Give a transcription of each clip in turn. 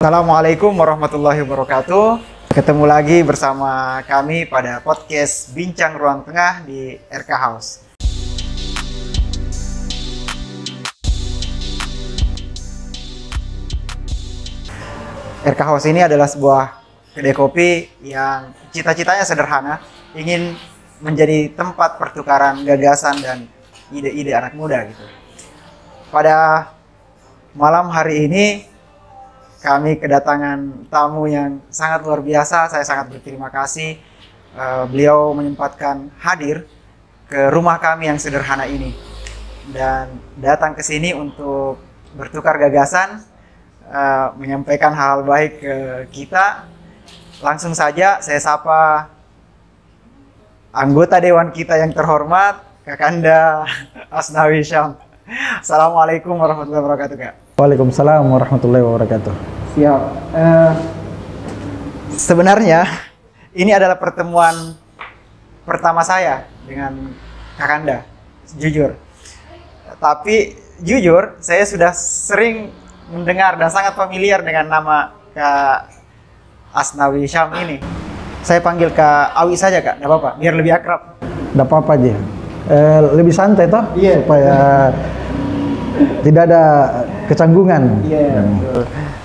Assalamualaikum warahmatullahi wabarakatuh. Ketemu lagi bersama kami pada podcast Bincang Ruang Tengah di RK House. RK House ini adalah sebuah kedai kopi yang cita-citanya sederhana, ingin menjadi tempat pertukaran gagasan dan ide-ide anak muda gitu. Pada malam hari ini kami kedatangan tamu yang sangat luar biasa. Saya sangat berterima kasih beliau menyempatkan hadir ke rumah kami yang sederhana ini dan datang ke sini untuk bertukar gagasan, menyampaikan hal baik ke kita. Langsung saja saya sapa anggota dewan kita yang terhormat, Kakanda Asnawi Syam. Assalamualaikum warahmatullahi wabarakatuh, Kak. Waalaikumsalam warahmatullahi wabarakatuh. Siap. Sebenarnya ini adalah pertemuan pertama saya dengan Kakanda, jujur. Tapi jujur, saya sudah sering mendengar dan sangat familiar dengan nama Kak Asnawi Syam ini. Saya panggil Kak Awi saja, Kak. Nggak apa-apa, biar lebih akrab. Nggak apa-apa aja. Lebih santai toh, supaya tidak ada kecanggungan.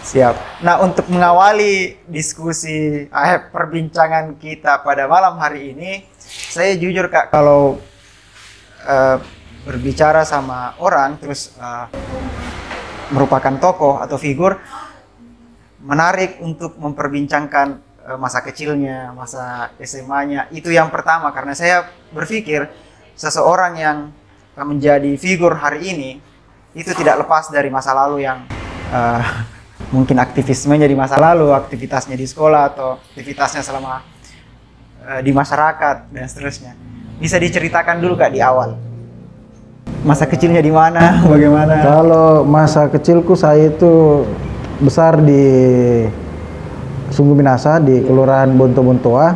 Siap. Nah, untuk mengawali diskusi perbincangan kita pada malam hari ini, saya jujur, Kak, kalau berbicara sama orang terus merupakan tokoh atau figur, menarik untuk memperbincangkan masa kecilnya, masa SMA-nya. Itu yang pertama, karena saya berpikir seseorang yang menjadi figur hari ini itu tidak lepas dari masa lalu yang mungkin aktivismenya di masa lalu, aktivitasnya di sekolah atau aktivitasnya selama di masyarakat dan seterusnya. Bisa diceritakan dulu, Kak, di awal masa kecilnya di mana, bagaimana? Kalau masa kecilku, saya itu besar di Sungguh Minasa di Kelurahan Bonto-Bontoa.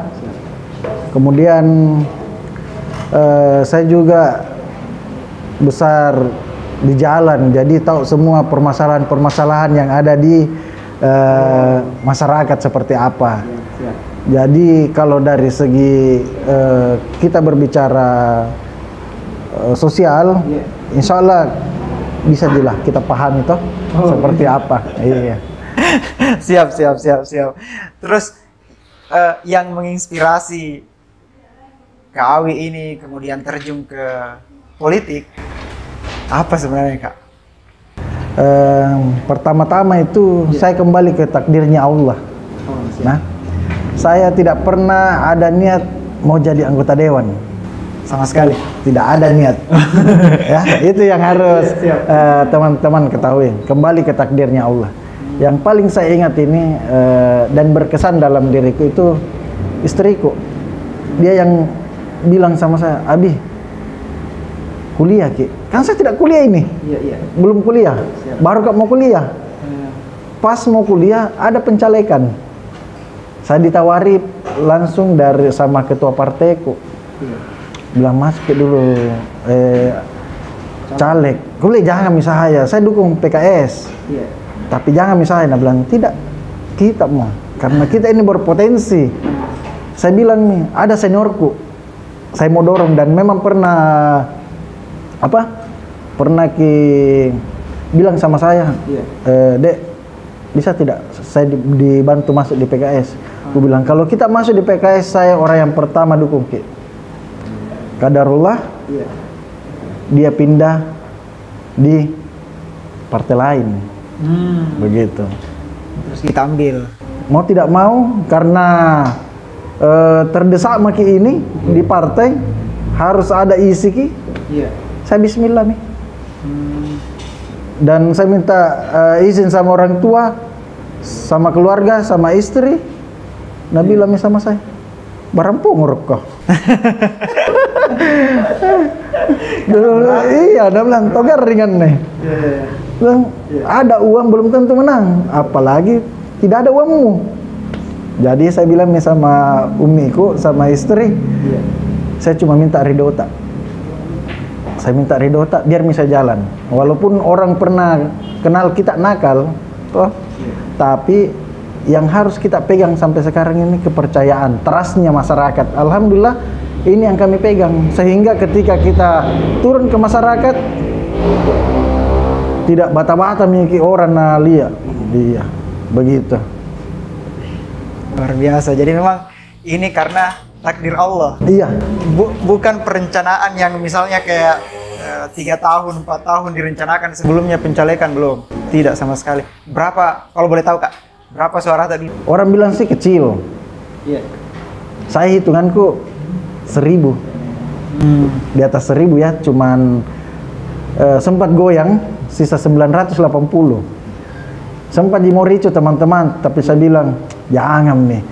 Kemudian saya juga besar di jalan, jadi tahu semua permasalahan-permasalahan yang ada di masyarakat seperti apa. Jadi kalau dari segi kita berbicara sosial, insya Allah bisa jelas kita pahami toh seperti apa. Iya. Siap. Terus yang menginspirasi Kak Awi ini kemudian terjun ke politik, apa sebenarnya, Kak? Pertama-tama itu saya kembali ke takdirnya Allah. Nah, saya tidak pernah ada niat mau jadi anggota dewan. Sama sekali? Tidak ada niat. Ya, itu yang harus teman-teman ketahui. Kembali ke takdirnya Allah. Yang paling saya ingat ini dan berkesan dalam diriku itu istriku. Dia yang bilang sama saya, "Abi, kuliah, Ki." Kan saya tidak kuliah ini. Belum kuliah. Baru mau kuliah. Pas mau kuliah ada pencalekan. Saya ditawari langsung dari sama ketua partaiku. Bilang, "Mas, dulu caleg. Kuliah jangan misalnya. Saya dukung PKS. Tapi jangan misalnya." Nah, bilang, "Tidak. Kita mau. Karena kita ini berpotensi." Saya bilang nih, ada seniorku. Saya mau dorong dan memang pernah bilang sama saya, "Dek, bisa tidak saya dibantu masuk di PKS?" Aku bilang, "Kalau kita masuk di PKS, saya orang yang pertama dukung, Ki." Qadarullah, dia pindah di partai lain. Begitu. Terus kita ambil. Mau tidak mau, karena terdesak maki ini di partai harus ada isi, Ki. Saya bismillah nih. Dan saya minta izin sama orang tua, sama keluarga, sama istri. Nabi bilang sama saya, "Barang punguruk kok." Iya, dia bilang, "Togar ringan nih." Bilang, "Ada uang belum tentu menang, apalagi tidak ada uangmu." Jadi saya bilang nih sama umiku, sama istri, saya cuma minta ridho otak. Saya minta ridho otak biar bisa jalan. Walaupun orang pernah kenal kita nakal, toh Tapi yang harus kita pegang sampai sekarang ini kepercayaan, trustnya masyarakat. Alhamdulillah ini yang kami pegang, sehingga ketika kita turun ke masyarakat tidak bata-bata miliki orang lihat. Iya, begitu. Luar biasa. Jadi memang ini karena takdir Allah. Iya. Bukan perencanaan yang misalnya kayak 3 tahun, 4 tahun direncanakan sebelumnya pencalekan belum. Tidak sama sekali. Berapa, kalau boleh tahu Kak, berapa suara tadi? Orang bilang sih kecil. Iya. Saya hitunganku 1000. Di atas 1000 ya, cuman sempat goyang, sisa 980. Sempat di mau ricu teman-teman, tapi saya bilang, jangan nih.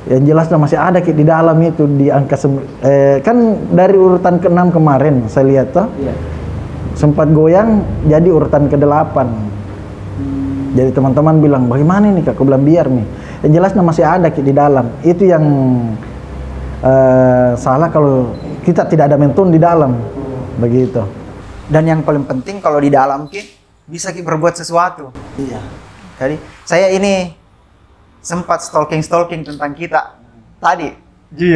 Yang jelasnya masih ada di dalam itu, di angka kan dari urutan ke-6 kemarin saya lihat toh. Iya. Sempat goyang jadi urutan ke-8. Jadi teman-teman bilang, bagaimana nih Kak? Aku bilang biar nih. Yang jelasnya masih ada di dalam. Itu yang salah kalau kita tidak ada mentun di dalam. Begitu. Dan yang paling penting kalau di dalam bisa berbuat sesuatu. Iya. Jadi saya ini sempat stalking tentang kita tadi.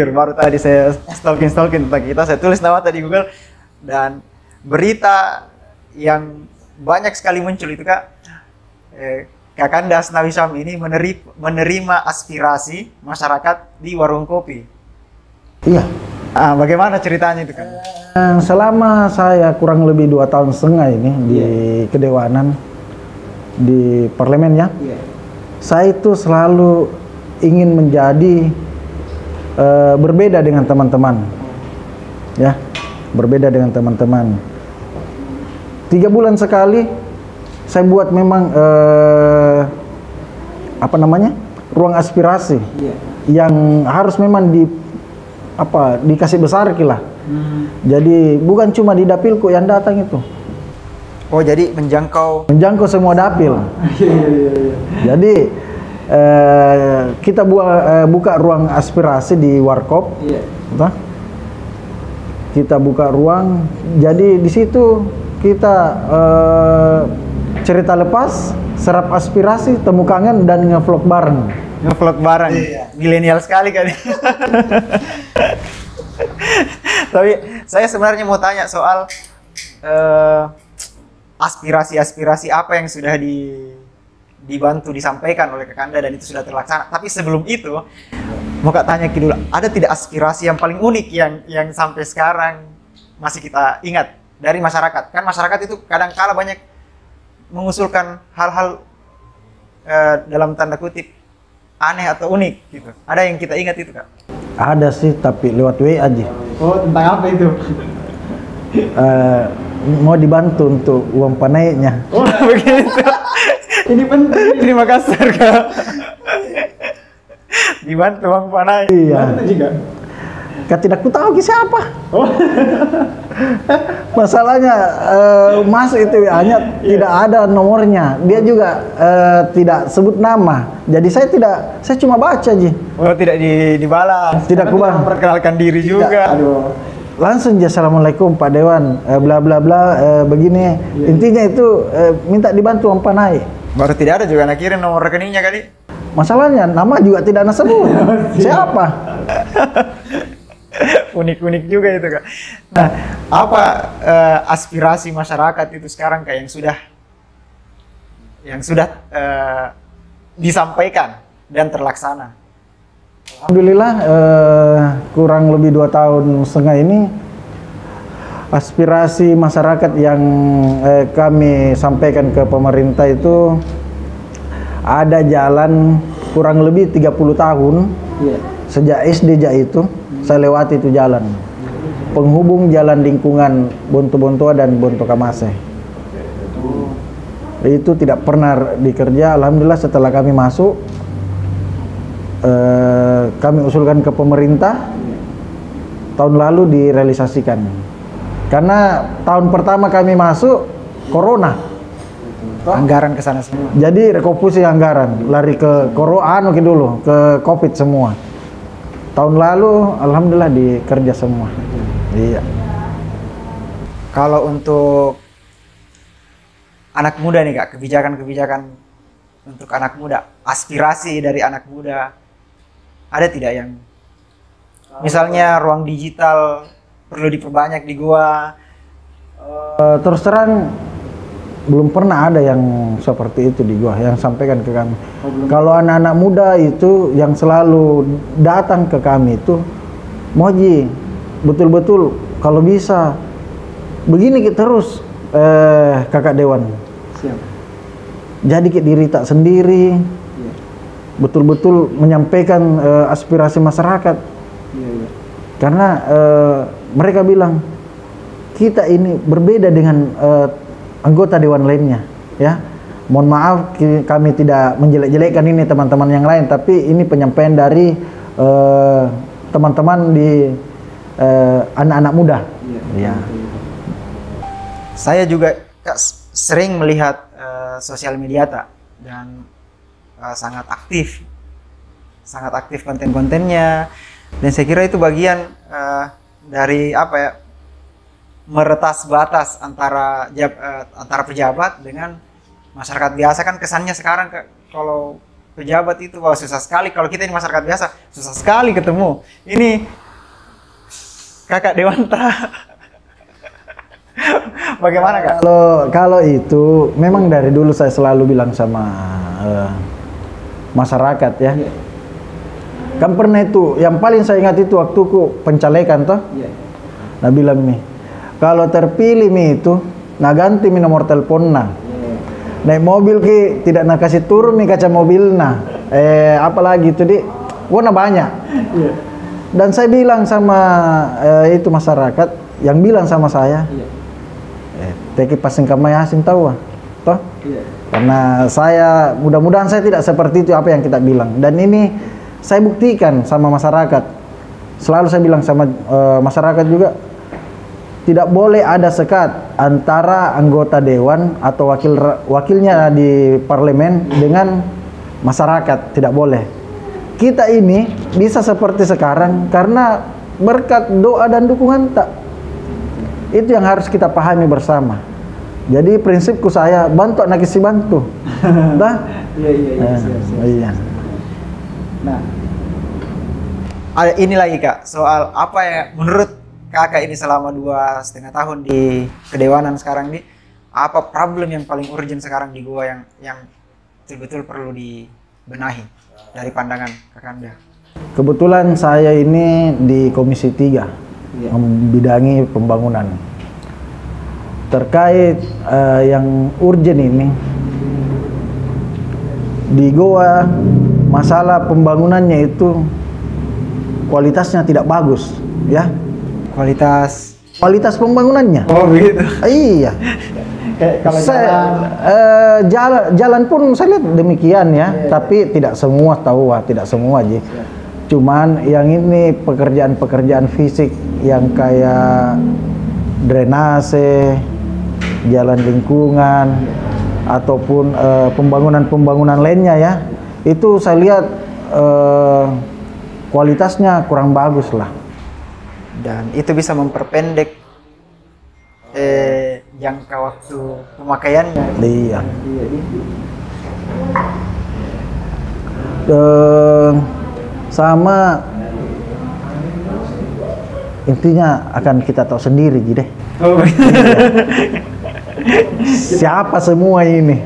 Baru tadi saya stalking tentang kita. Saya tulis nama tadi Google dan berita yang banyak sekali muncul itu Kak. Kakanda Asnawi Syam ini menerima aspirasi masyarakat di warung kopi. Iya. Bagaimana ceritanya itu Kak? Selama saya kurang lebih 2 tahun setengah ini di kedewanan, di parlemen ya, saya itu selalu ingin menjadi berbeda dengan teman-teman, ya, berbeda dengan teman-teman. 3 bulan sekali saya buat memang ruang aspirasi yang harus memang dikasih besar lah. Jadi bukan cuma di dapilku yang datang itu. Oh, jadi menjangkau semua dapil. Jadi kita buka ruang aspirasi di Warkop. Kita buka ruang. Jadi di situ kita cerita lepas, serap aspirasi, temu kangen dan ngevlog bareng. Milenial sekali kan. Tapi saya sebenarnya mau tanya soal aspirasi apa yang sudah dibantu disampaikan oleh Kakanda dan itu sudah terlaksana. Tapi sebelum itu mau Kak tanya dulu, ada tidak aspirasi yang paling unik yang sampai sekarang masih kita ingat dari masyarakat? Kan masyarakat itu kadang-kala banyak mengusulkan hal-hal dalam tanda kutip aneh atau unik gitu. Ada yang kita ingat itu Kak? Ada sih, tapi lewat WA aja. Oh, tentang apa itu? Mau dibantu untuk uang panaiknya. Oh, begitu. Ini penting. Terima kasih Kak. Dibantu uang panaik. Iya. Juga. Kak tidak ku tahu siapa. Oh. Masalahnya Mas itu hanya tidak ada nomornya. Dia juga tidak sebut nama. Jadi saya cuma baca aja. Oh, tidak dibalas. Tidak ku balas. Memperkenalkan diri juga. Aduh. Langsung aja, assalamualaikum Pak Dewan, bla bla bla, begini. Intinya itu minta dibantu uang panaik. Baru tidak ada juga kirim nomor rekeningnya kali. Masalahnya nama juga tidak sebut. Siapa? Unik-unik juga itu Kak. Nah, apa aspirasi masyarakat itu sekarang Kak yang sudah disampaikan dan terlaksana? Alhamdulillah kurang lebih 2 tahun setengah ini aspirasi masyarakat yang kami sampaikan ke pemerintah itu ada jalan kurang lebih 30 tahun. Sejak SD itu saya lewati itu jalan penghubung jalan lingkungan Bonto-Bontoa dan Bonto Kamase. Itu tidak pernah dikerja. Alhamdulillah setelah kami masuk, kami usulkan ke pemerintah, tahun lalu direalisasikan. Karena tahun pertama kami masuk corona, anggaran ke sana semua. jadi rekomposisi anggaran, lari ke corona dulu, ke COVID semua. Tahun lalu alhamdulillah dikerja semua. Iya. Kalau untuk anak muda nih Kak, kebijakan-kebijakan untuk anak muda, aspirasi dari anak muda, ada tidak yang misalnya ruang digital perlu diperbanyak di gua? Terus terang belum pernah ada yang seperti itu di gua yang sampaikan ke kami. Kalau anak-anak muda itu yang selalu datang ke kami itu, Moji, betul-betul kalau bisa begini kita terus kakak Dewan. Siap. Jadi kita diri tak sendiri, Iya. betul-betul menyampaikan aspirasi masyarakat. Iya, iya. Karena mereka bilang kita ini berbeda dengan anggota dewan lainnya, ya. Mohon maaf kami tidak menjelek-jelekkan ini teman-teman yang lain, tapi ini penyampaian dari teman-teman di anak-anak muda. Iya. Ya. Saya juga Kak, sering melihat sosial media tak, dan sangat aktif konten-kontennya, dan saya kira itu bagian dari apa ya, meretas batas antara pejabat dengan masyarakat biasa. Kan kesannya sekarang kalau pejabat itu wah susah sekali, kalau kita ini masyarakat biasa susah sekali ketemu. Ini kakak Dewanta bagaimana Kak? Kalau itu memang dari dulu saya selalu bilang sama masyarakat ya. Iya. Kan pernah itu, yang paling saya ingat itu waktu ku pencalekan toh. Iya. Nah bilang nih, kalau terpilih nih itu, nah ganti mi nomor telepon nah. Naik mobil ki tidak nak kasih turun nih kaca mobil nah. Apalagi itu di, warna banyak. Iya. Dan saya bilang sama itu masyarakat yang bilang sama saya, Iya. teki pasang kamay asin tahu toh. Iya. Karena saya mudah-mudahan saya tidak seperti itu apa yang kita bilang, dan ini saya buktikan sama masyarakat. Selalu saya bilang sama masyarakat juga, tidak boleh ada sekat antara anggota dewan atau wakilnya di parlemen dengan masyarakat, tidak boleh. Kita ini bisa seperti sekarang karena berkat doa dan dukungan tak. Itu yang harus kita pahami bersama. Jadi prinsipku saya bantu anak isi bantu. Dah? Iya. Siap. Iya. Nah, Ada ini lagi Kak, soal apa ya menurut Kakak ini selama 2,5 tahun di kedewanan sekarang ini, apa problem yang paling urgent sekarang di gua yang betul-betul perlu dibenahi dari pandangan Kakanda? Kebetulan saya ini di Komisi 3 Iya. membidangi pembangunan. Terkait yang urgent ini di Goa, masalah pembangunannya itu kualitasnya tidak bagus, ya. Kualitas pembangunannya. Oh begitu. Iya. kalau Jalan pun saya lihat demikian ya, tapi tidak semua tahu, tidak semua aja. Cuman yang ini pekerjaan-pekerjaan fisik yang kayak drainase, jalan lingkungan, ataupun pembangunan-pembangunan lainnya ya, itu saya lihat kualitasnya kurang bagus lah. Dan itu bisa memperpendek jangka waktu pemakaiannya. Iya. Sama intinya akan kita tahu sendiri gitu deh. Oh, Siapa semua ini?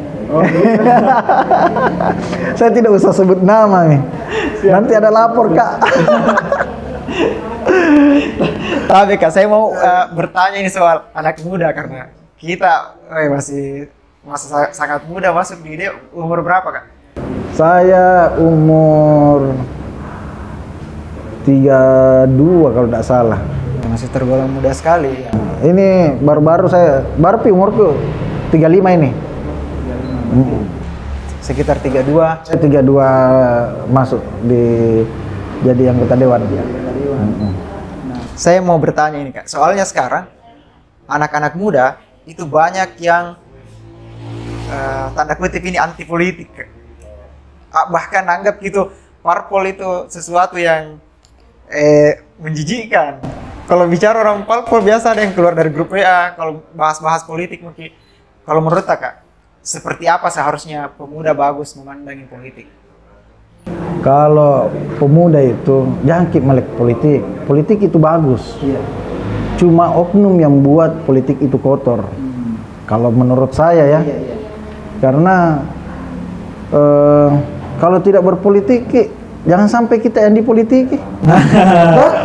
Saya tidak usah sebut nama nih. Nanti ada lapor Kak. Tapi Kak, saya mau bertanya ini soal anak muda, karena kita masih sangat muda masuk di dia. Umur berapa Kak? Saya umur 32 kalau tidak salah. Masih tergolong muda sekali. Ini baru-baru saya, baru umurku 35 ini. Sekitar 32. Saya 32 masuk di jadi anggota dewan. Saya mau bertanya ini Kak, soalnya sekarang anak-anak muda itu banyak yang tanda kutip ini anti politik, bahkan anggap gitu parpol itu sesuatu yang menjijikkan. Kalau bicara orang parpol biasa ada yang keluar dari grup WA kalau bahas-bahas politik mungkin. Kalau menurut Kak, seperti apa seharusnya pemuda bagus memandangi politik? Kalau pemuda itu jangkit melek politik. Politik itu bagus. Iya. Cuma oknum yang buat politik itu kotor. Kalau menurut saya ya. Iya, iya. Karena kalau tidak berpolitik, jangan sampai kita yang dipolitiki.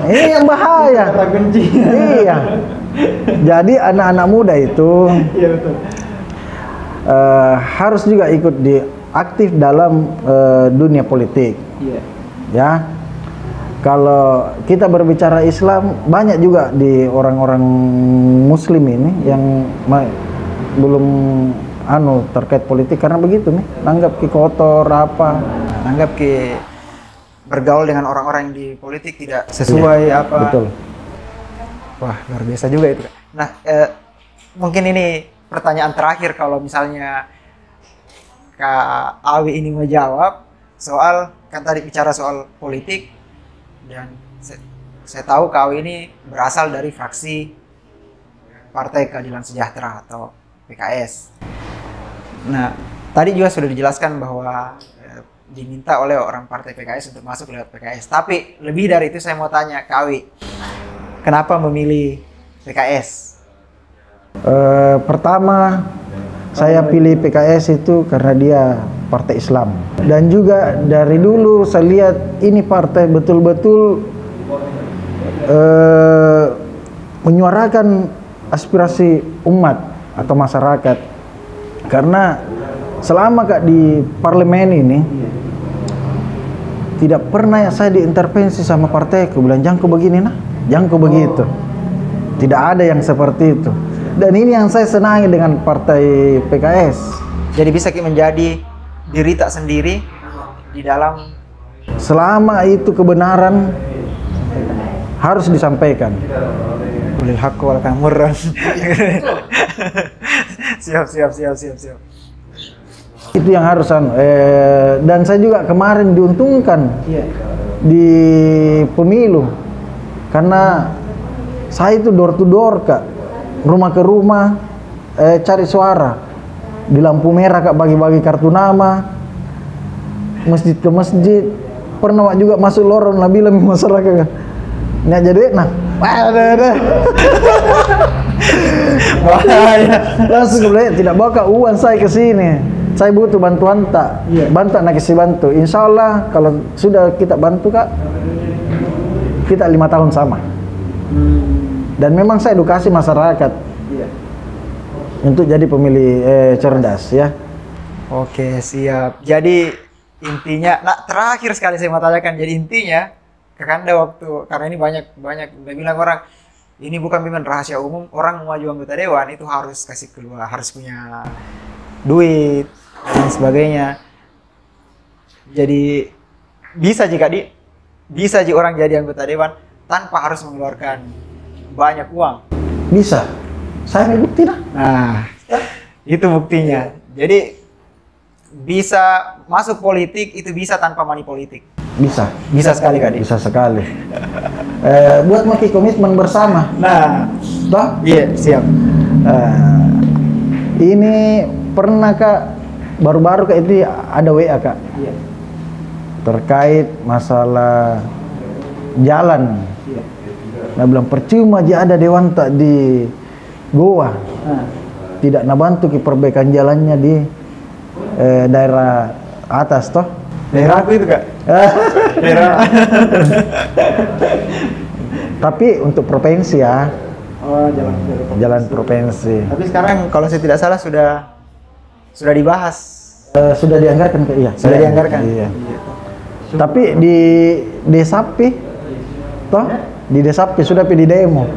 Ini yang bahaya. Kata kunci. Iya. Jadi anak-anak muda itu Iya betul. harus juga ikut aktif dalam dunia politik. Iya. Ya, kalau kita berbicara Islam, banyak juga di orang-orang Muslim ini yang belum terkait politik karena begitu nih, anggap ki kotor apa, Anggap ke bergaul dengan orang-orang yang di politik tidak sesuai Iya, apa. betul. Wah, luar biasa juga itu, Kak. Nah, mungkin ini pertanyaan terakhir kalau misalnya Kak Awi ini menjawab soal, kan tadi bicara soal politik, dan saya tahu Kak Awi ini berasal dari fraksi Partai Keadilan Sejahtera atau PKS. Nah, tadi juga sudah dijelaskan bahwa diminta oleh orang Partai PKS untuk masuk lewat PKS. Tapi lebih dari itu saya mau tanya Kak Awi, kenapa memilih PKS? Pertama, saya pilih PKS itu karena dia partai Islam. Dan juga dari dulu saya lihat ini partai betul-betul menyuarakan aspirasi umat atau masyarakat. Karena selama Kak di parlemen ini tidak pernah saya diintervensi sama partai. Aku bilang jangko begini nah, jangko begitu. Tidak ada yang seperti itu. Dan ini yang saya senangi dengan partai PKS. Jadi bisa menjadi diri tak sendiri di dalam, Selama itu kebenaran harus disampaikan. Qulil haqqu wal murran. Siap. Itu yang harus dan saya juga kemarin diuntungkan Iya. di pemilu karena saya itu door to door Kak, rumah ke rumah cari suara di lampu merah Kak, bagi-bagi kartu nama, masjid ke masjid, pernah juga masuk lorong lah bilang masyarakat Kak, nggak jadi nah ada bahaya langsung bilang tidak bawa Kak uang saya ke sini, saya butuh bantuan tak, bantu nak kasih bantu, insya Allah kalau sudah kita bantu Kak, kita 5 tahun sama. Dan memang saya edukasi masyarakat untuk jadi pemilih cerdas ya. Oke, siap. Jadi intinya, nah terakhir sekali saya mau tanyakan, jadi intinya Kakanda waktu, karena ini banyak udah bilang orang ini bukan pimpinan rahasia umum, orang mau maju anggota dewan itu harus kasih keluar, harus punya duit dan sebagainya. Jadi bisa orang jadi anggota dewan tanpa harus mengeluarkan banyak uang. Bisa, saya mau bukti nah. Nah, itu buktinya. Jadi bisa masuk politik itu bisa tanpa money politik. Bisa Sekali Kak. bisa sekali. Buat maki komitmen bersama. Nah, Toh? iya siap. Ini pernah Kak, baru-baru Kak itu ada WA Kak, Iya. terkait masalah jalan. Iya. Nah bilang percuma aja ada dewan tak di Goa, Nah, tidak nabantu ke perbaikan jalannya di daerah atas toh. Daerah aku itu Kak. Daerah. Tapi untuk provinsi ya, oh jalan provinsi. Tapi sekarang kalau saya tidak salah sudah dibahas. Sudah dianggarkan Kak, iya. Sudah dianggarkan. Iya. Tapi di Desapi, toh di Desapi sudah di demo.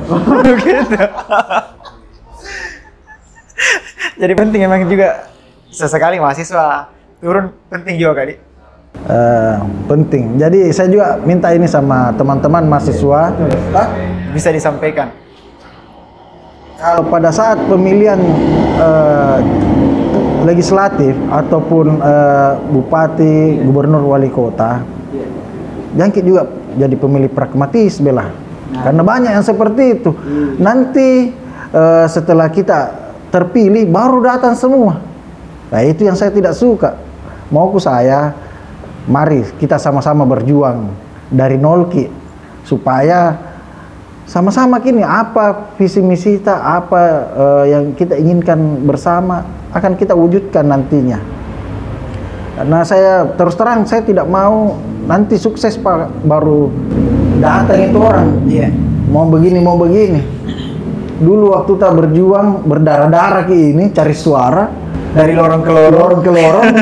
Gitu. Jadi penting emang juga sesekali mahasiswa turun, penting juga Kak. Penting. Jadi saya juga minta ini sama teman-teman mahasiswa, Bisa disampaikan. kalau pada saat pemilihan legislatif ataupun bupati, gubernur, wali kota, jangkit juga jadi pemilih pragmatis bela. Karena banyak yang seperti itu. Nanti setelah kita terpilih baru datang semua. Nah itu yang saya tidak suka. Mauku saya, mari kita sama-sama berjuang dari nol Ki, supaya sama-sama kini apa visi misi kita, apa yang kita inginkan bersama akan kita wujudkan nantinya. Karena saya terus terang saya tidak mau nanti sukses Pak baru datang itu orang. Iya. Mau begini. Dulu waktu kita berjuang berdarah-darah Ki ini cari suara Dari lorong ke lorong.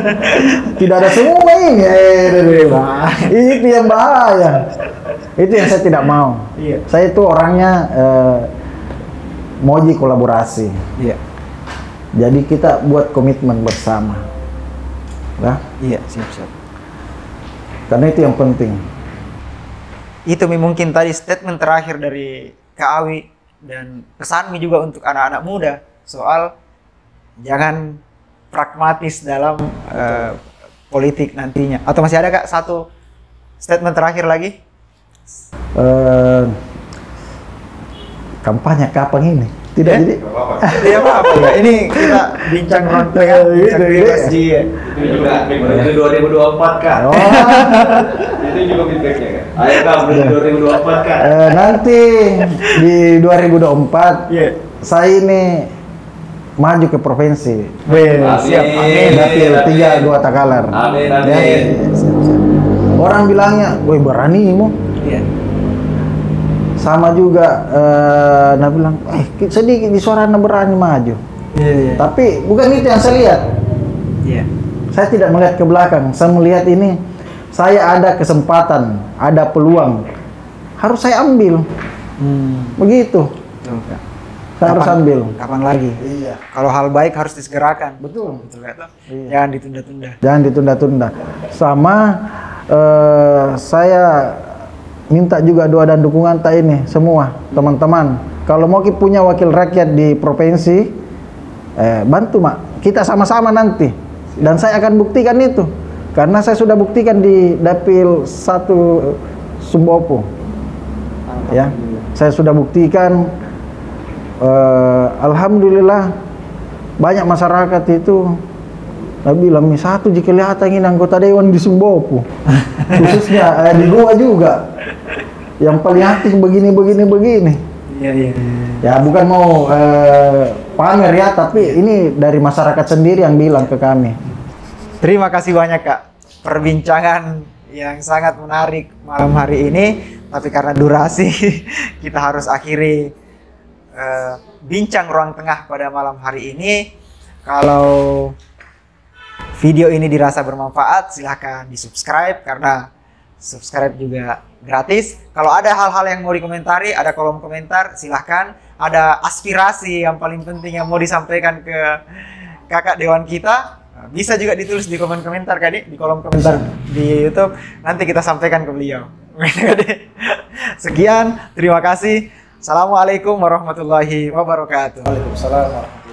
tidak ada semua ini. Itu yang bahaya. Itu yang saya tidak mau. Iya. Saya itu orangnya moji kolaborasi. Iya. Jadi kita buat komitmen bersama. Nah, Iya, siap. karena itu yang penting. Itu mungkin tadi statement terakhir dari Kak Awi dan pesanmu juga untuk anak-anak muda soal jangan pragmatis dalam politik nantinya. Atau masih ada Kak satu statement terakhir lagi? Kampanye kapan ini? Tidak Ya? jadi. Tidak apa-apa ya. Ini kita bincang rontok ya, bincang bebas di Itu juga menuju 2024 Kak. Oh, Itu juga feedbacknya Kak. Ayo Kak, menuju 2024 Kak. nanti di 2024 Iya. saya ini maju ke provinsi. Siap. Amin. Dapil 3 2 Takalar. Amin, Ya. amin. Orang bilangnya, "Woi, berani mu." Iya. Sama juga nah bilang, sedikit di suara berani maju. Iya. Tapi bukan itu yang saya lihat. Iya. Saya tidak melihat ke belakang. Saya melihat ini, saya ada kesempatan, ada peluang. Harus saya ambil. Begitu. Betul, Kak. Saya harus ambil. Kapan lagi? Iya. Kalau hal baik harus disegerakan. Betul. Betul Kak. Iya. Jangan ditunda-tunda. Jangan ditunda-tunda. Sama saya minta juga doa dan dukungan tak ini semua teman-teman. Kalau mau kita punya wakil rakyat di provinsi, bantu Mak. Kita sama-sama nanti. Dan saya akan buktikan itu. Karena saya sudah buktikan di Dapil 1 Sumbopo. Ya, saya sudah buktikan. Alhamdulillah banyak masyarakat itu bilang satu jika kelihatan ini anggota dewan di Sumbopo. Khususnya di Goa juga. Yang paling aktif begini. Iya. Ya bukan mau pamer ya, tapi ini dari masyarakat sendiri yang bilang ke kami. Terima kasih banyak Kak. Perbincangan yang sangat menarik malam hari ini. Tapi karena durasi kita harus akhiri bincang ruang tengah pada malam hari ini. Kalau video ini dirasa bermanfaat, silahkan di-subscribe karena subscribe juga gratis. Kalau ada hal-hal yang mau dikomentari, ada kolom komentar, silahkan. Ada aspirasi yang paling penting yang mau disampaikan ke kakak dewan kita, bisa juga ditulis di kolom komentar Kak, di kolom komentar di YouTube. Nanti kita sampaikan ke beliau. Sekian, terima kasih. Assalamualaikum warahmatullahi wabarakatuh. Waalaikumsalam.